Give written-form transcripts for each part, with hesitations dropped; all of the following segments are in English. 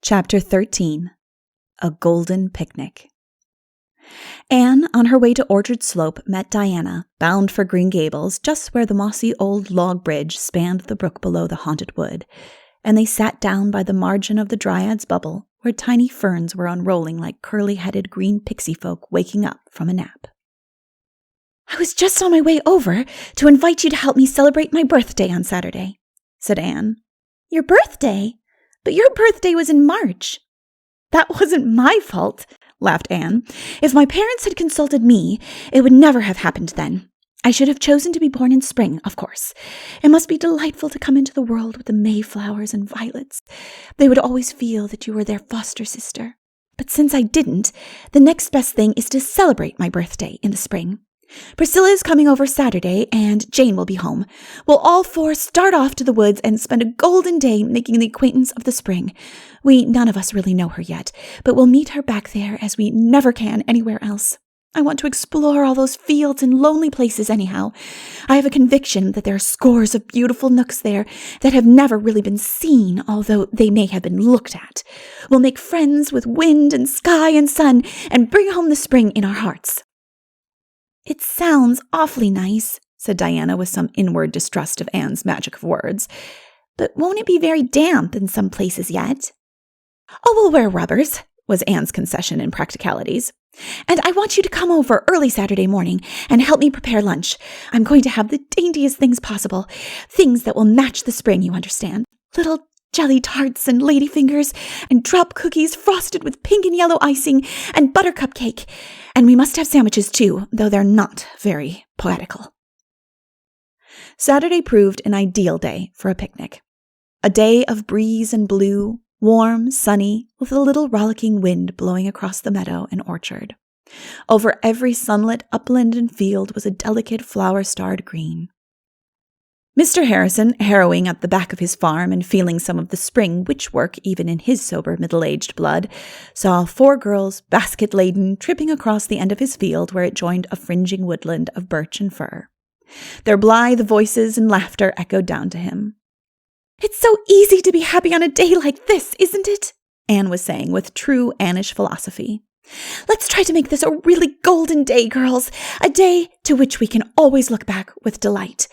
Chapter 13. A Golden Picnic. Anne, on her way to Orchard Slope, met Diana, bound for Green Gables, just where the mossy old log bridge spanned the brook below the haunted wood, and they sat down by the margin of the Dryad's bubble, where tiny ferns were unrolling like curly-headed green pixie folk waking up from a nap. "I was just on my way over to invite you to help me celebrate my birthday on Saturday," said Anne. "Your birthday? But your birthday was in March." "That wasn't my fault," laughed Anne. "If my parents had consulted me, it would never have happened then. I should have chosen to be born in spring, of course. It must be delightful to come into the world with the mayflowers and violets. They would always feel that you were their foster sister. But since I didn't, the next best thing is to celebrate my birthday in the spring. Priscilla is coming over Saturday, and Jane will be home. We'll all four start off to the woods and spend a golden day making the acquaintance of the spring. We none of us really know her yet, but we'll meet her back there as we never can anywhere else. I want to explore all those fields and lonely places anyhow. I have a conviction that there are scores of beautiful nooks there that have never really been seen, although they may have been looked at. We'll make friends with wind and sky and sun and bring home the spring in our hearts." "It sounds awfully nice," said Diana with some inward distrust of Anne's magic of words. "But won't it be very damp in some places yet?" "Oh, we'll wear rubbers," was Anne's concession in practicalities. "And I want you to come over early Saturday morning and help me prepare lunch. I'm going to have the daintiest things possible, things that will match the spring, you understand. Little jelly tarts and ladyfingers and drop cookies frosted with pink and yellow icing and buttercup cake. And we must have sandwiches too, though they're not very poetical." Saturday proved an ideal day for a picnic. A day of breeze and blue, warm, sunny, with a little rollicking wind blowing across the meadow and orchard. Over every sunlit upland and field was a delicate flower-starred green. Mr. Harrison, harrowing at the back of his farm and feeling some of the spring witch-work even in his sober middle-aged blood, saw 4 girls, basket-laden, tripping across the end of his field where it joined a fringing woodland of birch and fir. Their blithe voices and laughter echoed down to him. "It's so easy to be happy on a day like this, isn't it?" Anne was saying with true Annish philosophy. "Let's try to make this a really golden day, girls, a day to which we can always look back with delight.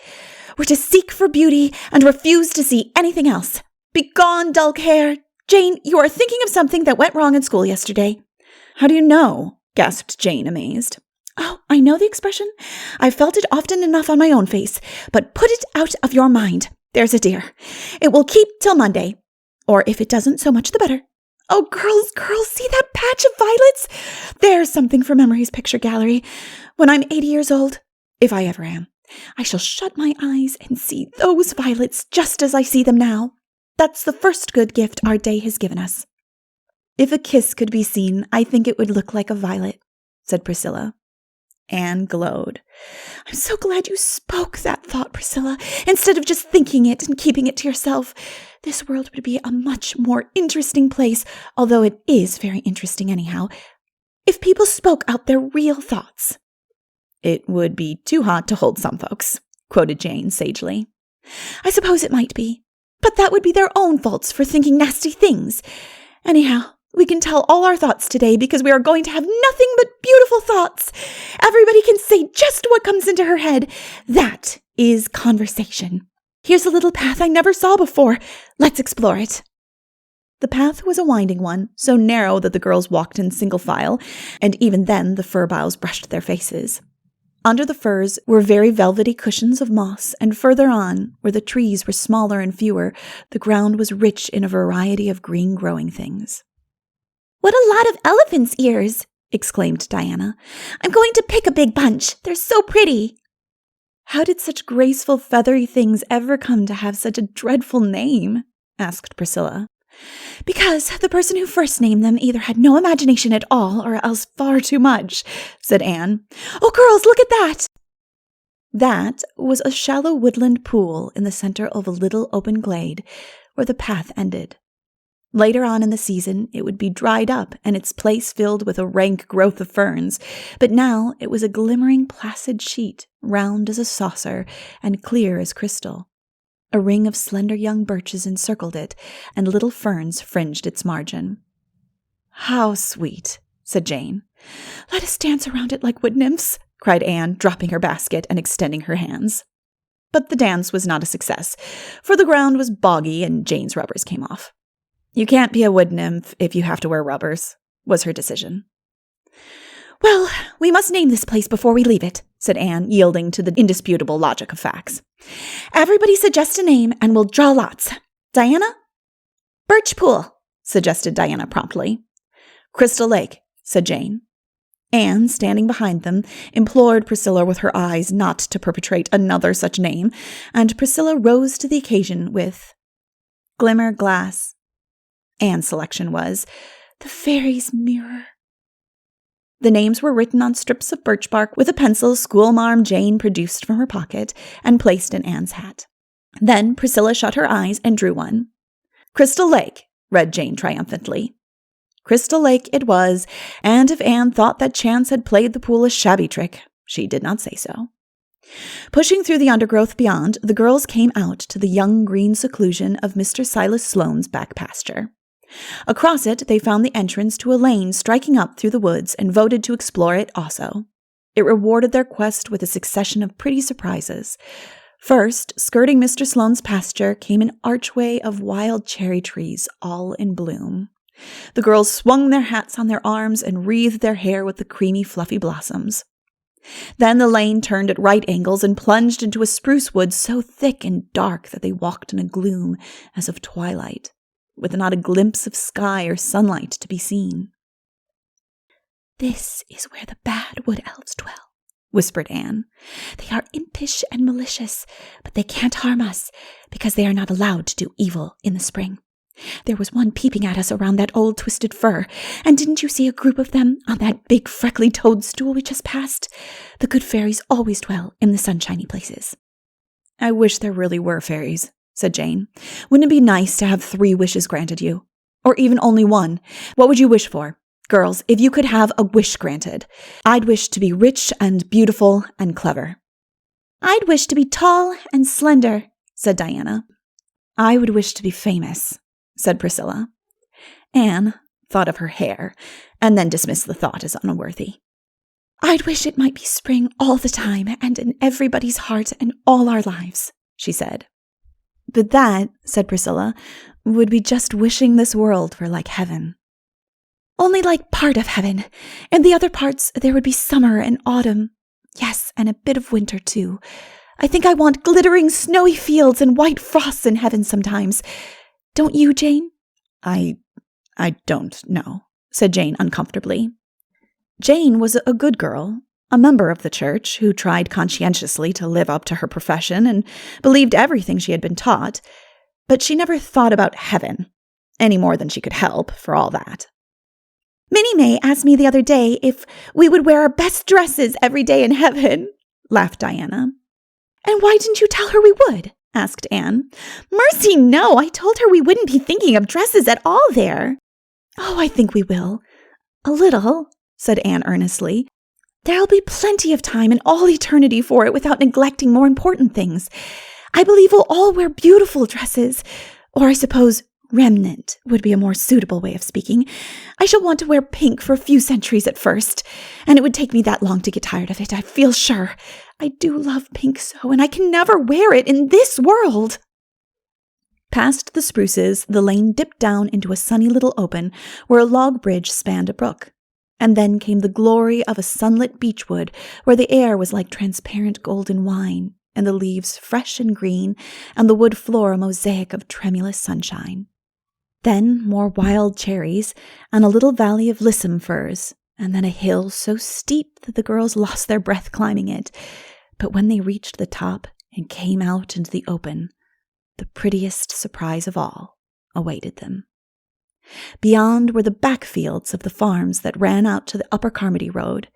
We're to seek for beauty and refuse to see anything else. Begone, dull care. Jane, you are thinking of something that went wrong in school yesterday." "How do you know?" gasped Jane, amazed. "Oh, I know the expression. I've felt it often enough on my own face, but put it out of your mind. There's a dear. It will keep till Monday. Or if it doesn't, so much the better. Oh, girls, see that patch of violets? There's something for memory's picture gallery. When I'm 80 years old, if I ever am, I shall shut my eyes and see those violets just as I see them now. That's the first good gift our day has given us." "If a kiss could be seen, I think it would look like a violet," said Priscilla. Anne glowed. "I'm so glad you spoke that thought, Priscilla, instead of just thinking it and keeping it to yourself. This world would be a much more interesting place, although it is very interesting anyhow, if people spoke out their real thoughts." "It would be too hot to hold some folks," quoted Jane sagely. "I suppose it might be, but that would be their own faults for thinking nasty things. Anyhow, we can tell all our thoughts today because we are going to have nothing but beautiful thoughts. Everybody can say just what comes into her head. That is conversation. Here's a little path I never saw before. Let's explore it." The path was a winding one, so narrow that the girls walked in single file, and even then the fir boughs brushed their faces. Under the firs were very velvety cushions of moss, and further on, where the trees were smaller and fewer, the ground was rich in a variety of green growing things. "What a lot of elephant's ears!" exclaimed Diana. "I'm going to pick a big bunch. They're so pretty." "How did such graceful feathery things ever come to have such a dreadful name?" asked Priscilla. "Because the person who first named them either had no imagination at all or else far too much," said Anne. "Oh, girls, look at that!" That was a shallow woodland pool in the center of a little open glade where the path ended. Later on in the season, it would be dried up and its place filled with a rank growth of ferns, but now it was a glimmering placid sheet, round as a saucer and clear as crystal. A ring of slender young birches encircled it, and little ferns fringed its margin. "How sweet," said Jane. "Let us dance around it like wood nymphs," cried Anne, dropping her basket and extending her hands. But the dance was not a success, for the ground was boggy and Jane's rubbers came off. "You can't be a wood nymph if you have to wear rubbers," was her decision. "Well, we must name this place before we leave it," said Anne, yielding to the indisputable logic of facts. "Everybody suggest a name, and we'll draw lots. Diana?" "Birch Pool," suggested Diana promptly. "Crystal Lake," said Jane. Anne, standing behind them, implored Priscilla with her eyes not to perpetrate another such name, and Priscilla rose to the occasion with Glimmer Glass. Anne's selection was The Fairy's Mirror. The names were written on strips of birch bark with a pencil schoolmarm Jane produced from her pocket and placed in Anne's hat. Then Priscilla shut her eyes and drew one. "Crystal Lake," read Jane triumphantly. Crystal Lake it was, and if Anne thought that chance had played the pool a shabby trick, she did not say so. Pushing through the undergrowth beyond, the girls came out to the young green seclusion of Mr. Silas Sloane's back pasture. Across it, they found the entrance to a lane striking up through the woods and voted to explore it also. It rewarded their quest with a succession of pretty surprises. First, skirting Mr. Sloane's pasture came an archway of wild cherry trees, all in bloom. The girls swung their hats on their arms and wreathed their hair with the creamy, fluffy blossoms. Then the lane turned at right angles and plunged into a spruce wood so thick and dark that they walked in a gloom as of twilight, with not a glimpse of sky or sunlight to be seen. "This is where the bad wood elves dwell," whispered Anne. "They are impish and malicious, but they can't harm us because they are not allowed to do evil in the spring. There was one peeping at us around that old twisted fir, and didn't you see a group of them on that big freckly toadstool we just passed? The good fairies always dwell in the sunshiny places." "I wish there really were fairies," said Jane. "Wouldn't it be nice to have 3 wishes granted you? Or even only 1? What would you wish for? Girls, if you could have a wish granted, I'd wish to be rich and beautiful and clever." "I'd wish to be tall and slender," said Diana. "I would wish to be famous," said Priscilla. Anne thought of her hair, and then dismissed the thought as unworthy. "I'd wish it might be spring all the time and in everybody's heart and all our lives," she said. "But that," said Priscilla, "would be just wishing this world were like heaven." "Only like part of heaven. In the other parts there would be summer and autumn. Yes, and a bit of winter too. I think I want glittering snowy fields and white frosts in heaven sometimes. Don't you, Jane?" I don't know," said Jane uncomfortably. Jane was a good girl, a member of the church who tried conscientiously to live up to her profession and believed everything she had been taught, but she never thought about heaven, any more than she could help, for all that. "Minnie May asked me the other day if we would wear our best dresses every day in heaven," laughed Diana. "And why didn't you tell her we would?" asked Anne. "Mercy, no! I told her we wouldn't be thinking of dresses at all there." "Oh, I think we will. A little," said Anne earnestly. "There'll be plenty of time and all eternity for it without neglecting more important things. I believe we'll all wear beautiful dresses, or I suppose remnant would be a more suitable way of speaking. I shall want to wear pink for a few centuries at first, and it would take me that long to get tired of it, I feel sure. I do love pink so, and I can never wear it in this world." Past the spruces, the lane dipped down into a sunny little open where a log bridge spanned a brook. And then came the glory of a sunlit beechwood where the air was like transparent golden wine, and the leaves fresh and green, and the wood floor a mosaic of tremulous sunshine. Then more wild cherries, and a little valley of lissom firs, and then a hill so steep that the girls lost their breath climbing it. But when they reached the top and came out into the open, the prettiest surprise of all awaited them. Beyond were the backfields of the farms that ran out to the Upper Carmody Road.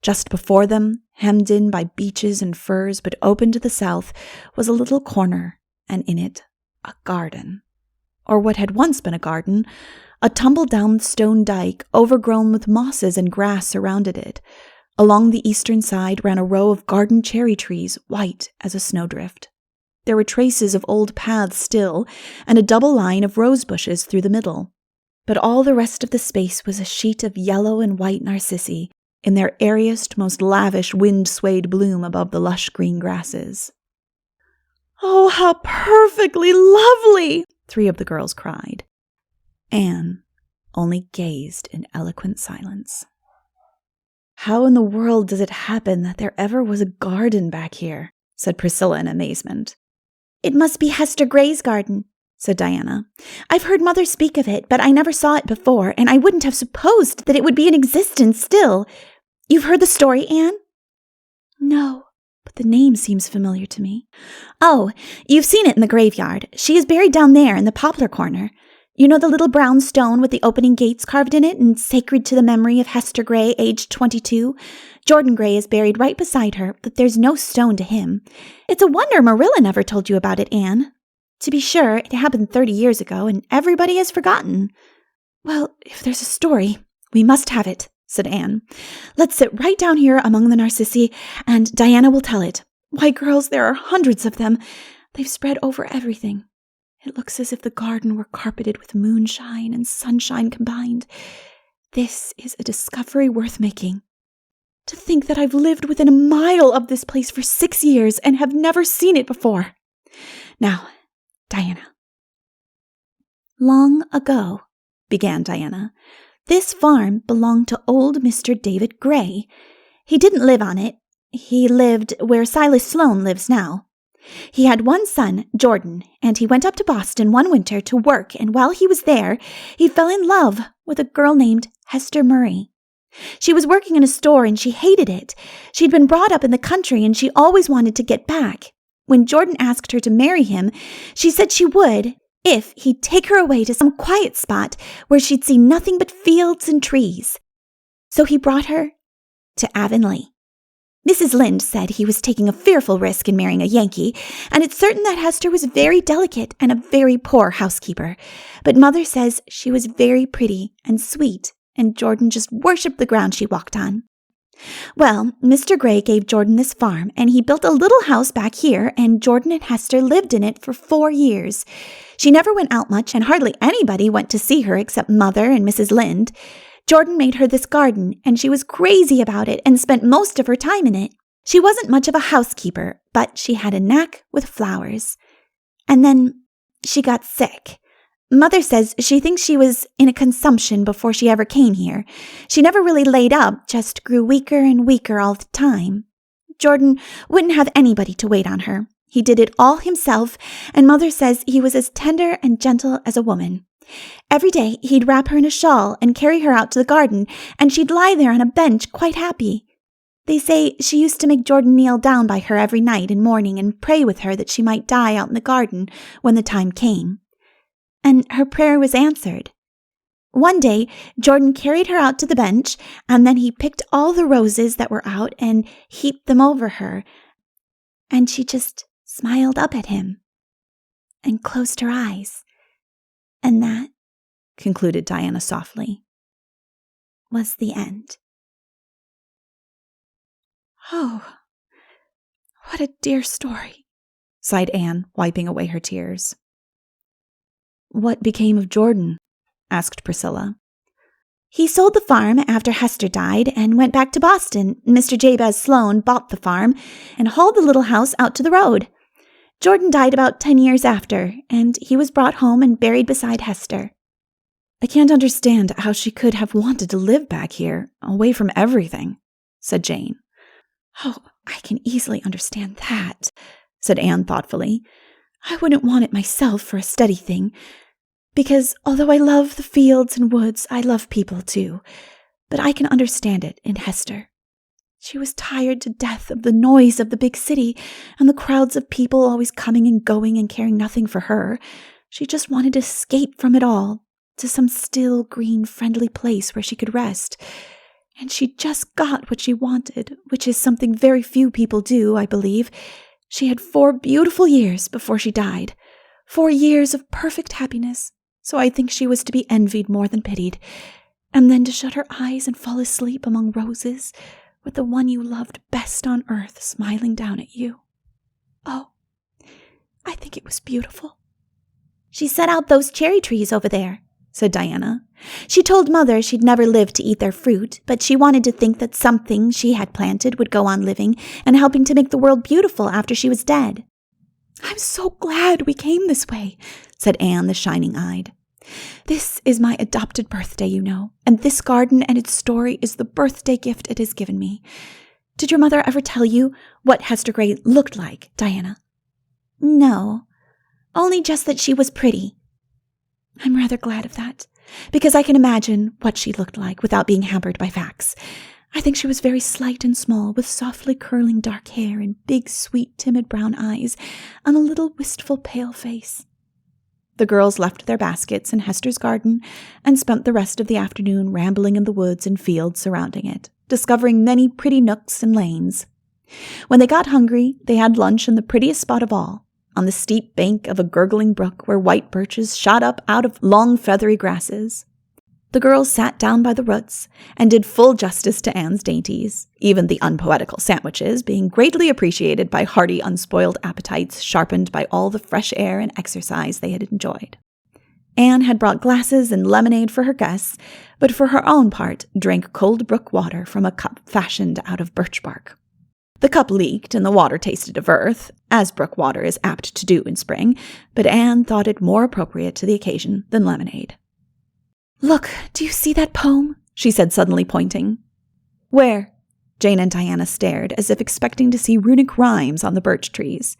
Just before them, hemmed in by beeches and firs but open to the south, was a little corner, and in it a garden. Or what had once been a garden, a tumble-down stone dike overgrown with mosses and grass surrounded it. Along the eastern side ran a row of garden cherry trees, white as a snowdrift. There were traces of old paths still, and a double line of rose bushes through the middle. But all the rest of the space was a sheet of yellow and white narcissi, in their airiest, most lavish wind-swayed bloom above the lush green grasses. "Oh, how perfectly lovely!" 3 of the girls cried. Anne only gazed in eloquent silence. "How in the world does it happen that there ever was a garden back here?" said Priscilla in amazement. "It must be Hester Gray's garden," said Diana. "I've heard Mother speak of it, but I never saw it before, and I wouldn't have supposed that it would be in existence still. You've heard the story, Anne?" "No, but the name seems familiar to me." "Oh, you've seen it in the graveyard. She is buried down there in the poplar corner. You know the little brown stone with the opening gates carved in it and sacred to the memory of Hester Gray, aged 22? Jordan Gray is buried right beside her, but there's no stone to him. It's a wonder Marilla never told you about it, Anne. To be sure, it happened 30 years ago, and everybody has forgotten." "Well, if there's a story, we must have it," said Anne. "Let's sit right down here among the narcissi, and Diana will tell it. Why, girls, there are hundreds of them. They've spread over everything. It looks as if the garden were carpeted with moonshine and sunshine combined. This is a discovery worth making. To think that I've lived within a mile of this place for 6 years and have never seen it before. Now, Diana." "Long ago," began Diana, "this farm belonged to old Mr. David Gray. He didn't live on it. He lived where Silas Sloane lives now. He had one son, Jordan, and he went up to Boston one winter to work, and while he was there, he fell in love with a girl named Hester Murray. She was working in a store and she hated it. She'd been brought up in the country and she always wanted to get back. When Jordan asked her to marry him, she said she would if he'd take her away to some quiet spot where she'd see nothing but fields and trees. So he brought her to Avonlea. Mrs. Lynde said he was taking a fearful risk in marrying a Yankee, and it's certain that Hester was very delicate and a very poor housekeeper. But Mother says she was very pretty and sweet, and Jordan just worshipped the ground she walked on. Well, Mr. Gray gave Jordan this farm, and he built a little house back here, and Jordan and Hester lived in it for 4 years. She never went out much, and hardly anybody went to see her except Mother and Mrs. Lynde. Jordan made her this garden, and she was crazy about it and spent most of her time in it. She wasn't much of a housekeeper, but she had a knack with flowers. And then she got sick. Mother says she thinks she was in a consumption before she ever came here. She never really laid up, just grew weaker and weaker all the time. Jordan wouldn't have anybody to wait on her. He did it all himself, and Mother says he was as tender and gentle as a woman. Every day he'd wrap her in a shawl and carry her out to the garden, and she'd lie there on a bench quite happy. They say she used to make Jordan kneel down by her every night and morning and pray with her that she might die out in the garden when the time came. And her prayer was answered. One day, Jordan carried her out to the bench, and then he picked all the roses that were out and heaped them over her, and she just smiled up at him and closed her eyes. And that, concluded Diana softly, was the end. "Oh, what a dear story," sighed Anne, wiping away her tears. "What became of Jordan?" asked Priscilla. "He sold the farm after Hester died and went back to Boston. Mr. Jabez Sloane bought the farm and hauled the little house out to the road. Jordan died about 10 years after, and he was brought home and buried beside Hester." "I can't understand how she could have wanted to live back here, away from everything," said Jane. "Oh, I can easily understand that," said Anne thoughtfully. "I wouldn't want it myself for a steady thing, because although I love the fields and woods, I love people too. But I can understand it in Hester. She was tired to death of the noise of the big city and the crowds of people always coming and going and caring nothing for her. She just wanted to escape from it all, to some still, green, friendly place where she could rest. And she just got what she wanted, which is something very few people do, I believe. She had 4 beautiful years before she died. 4 years of perfect happiness, so I think she was to be envied more than pitied. And then to shut her eyes and fall asleep among roses, with the one you loved best on earth smiling down at you. Oh, I think it was beautiful. She set out those cherry trees over there, said Diana. She told Mother she'd never live to eat their fruit, but she wanted to think that something she had planted would go on living and helping to make the world beautiful after she was dead. I'm so glad we came this way, said Anne the shining-eyed. This is my adopted birthday, you know, and this garden and its story is the birthday gift it has given me. Did your mother ever tell you what Hester Gray looked like, Diana? No, only just that she was pretty. I'm rather glad of that, because I can imagine what she looked like without being hampered by facts. I think she was very slight and small, with softly curling dark hair and big, sweet, timid brown eyes, and a little wistful, pale face. The girls left their baskets in Hester's garden and spent the rest of the afternoon rambling in the woods and fields surrounding it, discovering many pretty nooks and lanes. When they got hungry, they had lunch in the prettiest spot of all, on the steep bank of a gurgling brook where white birches shot up out of long feathery grasses. The girls sat down by the roots and did full justice to Anne's dainties, even the unpoetical sandwiches being greatly appreciated by hearty, unspoiled appetites sharpened by all the fresh air and exercise they had enjoyed. Anne had brought glasses and lemonade for her guests, but for her own part drank cold brook water from a cup fashioned out of birch bark. The cup leaked and the water tasted of earth, as brook water is apt to do in spring, but Anne thought it more appropriate to the occasion than lemonade. Look, do you see that poem? She said, suddenly pointing. Where? Jane and Diana stared, as if expecting to see runic rhymes on the birch trees.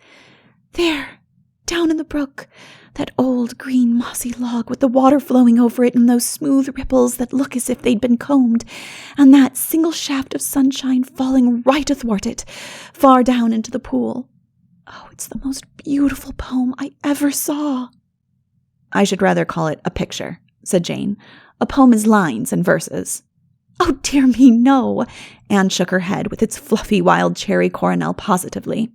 There, down in the brook, that old green mossy log with the water flowing over it and those smooth ripples that look as if they'd been combed, and that single shaft of sunshine falling right athwart it, far down into the pool. Oh, it's the most beautiful poem I ever saw. I should rather call it a picture, said Jane. A poem is lines and verses. Oh, dear me, no. Anne shook her head with its fluffy wild cherry coronal positively.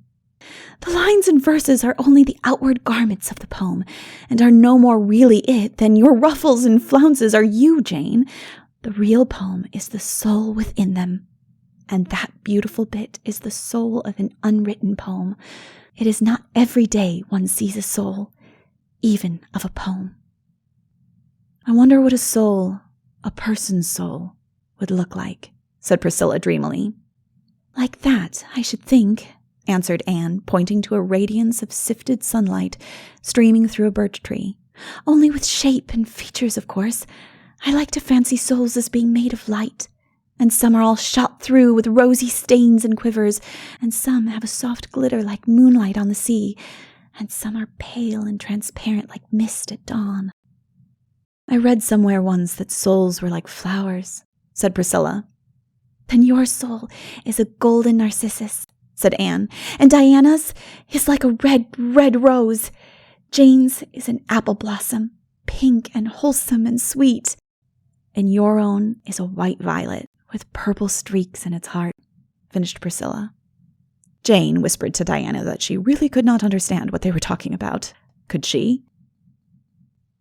The lines and verses are only the outward garments of the poem, and are no more really it than your ruffles and flounces are you, Jane. The real poem is the soul within them, and that beautiful bit is the soul of an unwritten poem. It is not every day one sees a soul, even of a poem. I wonder what a soul, a person's soul, would look like, said Priscilla dreamily. Like that, I should think, answered Anne, pointing to a radiance of sifted sunlight streaming through a birch tree. Only with shape and features, of course. I like to fancy souls as being made of light, and some are all shot through with rosy stains and quivers, and some have a soft glitter like moonlight on the sea, and some are pale and transparent like mist at dawn. I read somewhere once that souls were like flowers, said Priscilla. Then your soul is a golden narcissus, said Anne, and Diana's is like a red, red rose. Jane's is an apple blossom, pink and wholesome and sweet. And your own is a white violet with purple streaks in its heart, finished Priscilla. Jane whispered to Diana that she really could not understand what they were talking about. Could she?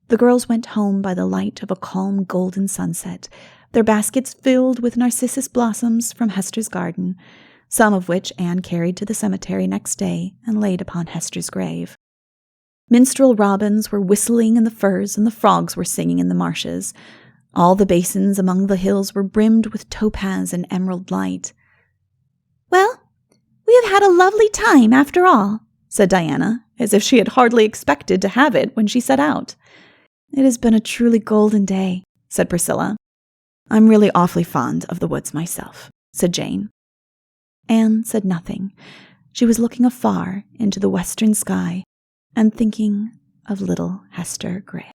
The girls went home by the light of a calm golden sunset, their baskets filled with narcissus blossoms from Hester's garden, some of which Anne carried to the cemetery next day and laid upon Hester's grave. Minstrel robins were whistling in the firs and the frogs were singing in the marshes. All the basins among the hills were brimmed with topaz and emerald light. Well, we have had a lovely time after all, said Diana, as if she had hardly expected to have it when she set out. It has been a truly golden day, said Priscilla. I'm really awfully fond of the woods myself, said Jane. Anne said nothing. She was looking afar into the western sky and thinking of little Hester Gray.